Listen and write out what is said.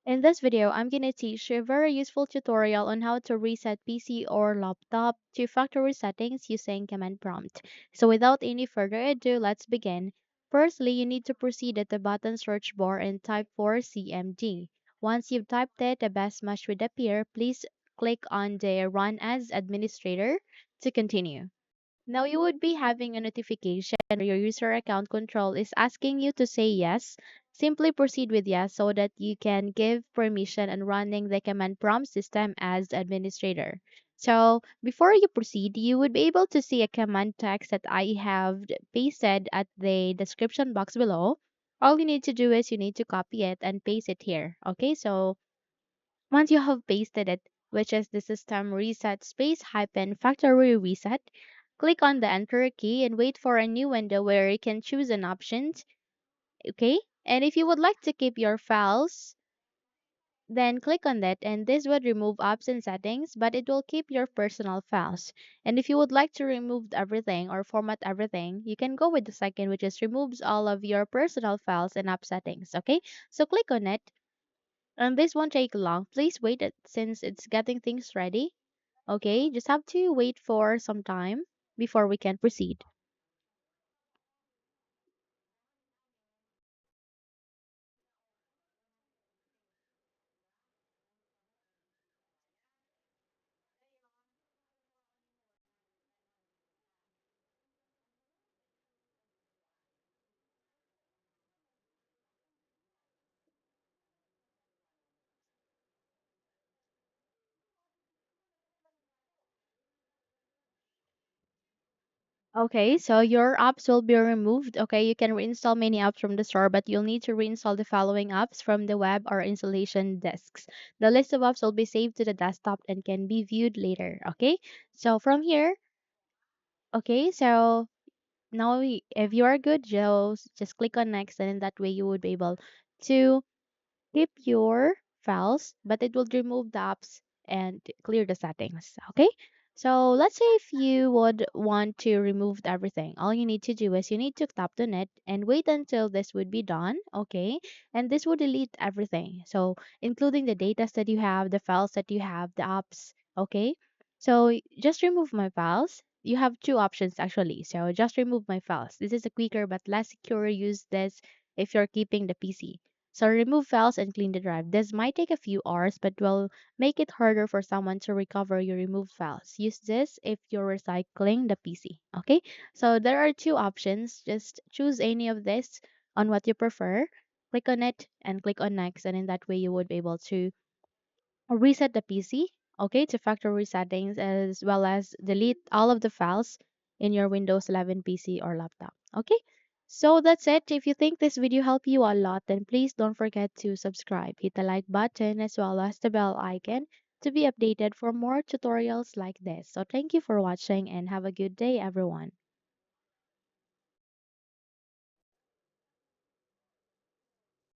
In this video, I'm going to teach you a very useful tutorial on how to reset PC or laptop to factory settings using command prompt. So without any further ado, let's begin. Firstly, you need to proceed at the button search bar and type for CMD. Once you've typed it, a best match would appear. Please click on the Run as Administrator to continue. Now you would be having a notification where your user account control is asking you to say yes. Simply proceed with yes so that you can give permission and running the command prompt system as administrator. So before you proceed, you would be able to see a command text that I have pasted at the description box below. All you need to do is you need to copy it and paste it here. Okay, so once you have pasted it, which is the system reset space hyphen factory reset, click on the enter key and wait for a new window where you can choose an option. Okay? And if you would like to keep your files, then click on that and this would remove apps and settings, but it will keep your personal files. And if you would like to remove everything or format everything, you can go with the second, which is removes all of your personal files and app settings. Okay? So click on it. And this won't take long. Please wait it since it's getting things ready. Okay, just have to wait for some time before we can proceed. Okay, so your apps will be removed. Okay, you can reinstall many apps from the store, but you'll need to reinstall the following apps from the web or installation disks. The list of apps will be saved to the desktop and can be viewed later. Okay, so from here, okay, so now if you are good, just click on next, and in that way you would be able to keep your files, but it will remove the apps and clear the settings. Okay. So let's say if you would want to remove everything, all you need to do is you need to tap on it and wait until this would be done. Okay. And this will delete everything. So including the data that you have, the files that you have, the apps. Okay. So just remove my files. You have two options actually. So just remove my files. This is a quicker but less secure use this if you're keeping the PC. So remove files and clean the drive. This might take a few hours, but will make it harder for someone to recover your removed files. Use this if you're recycling the PC. Okay, so there are two options. Just choose any of this on what you prefer. Click on it and click on next, and in that way you would be able to reset the PC, okay, to factory settings as well as delete all of the files in your Windows 11 PC or laptop. Okay, so that's it. If you think this video helped you a lot, then please don't forget to subscribe, hit the like button as well as the bell icon to be updated for more tutorials like this. So thank you for watching and have a good day, everyone.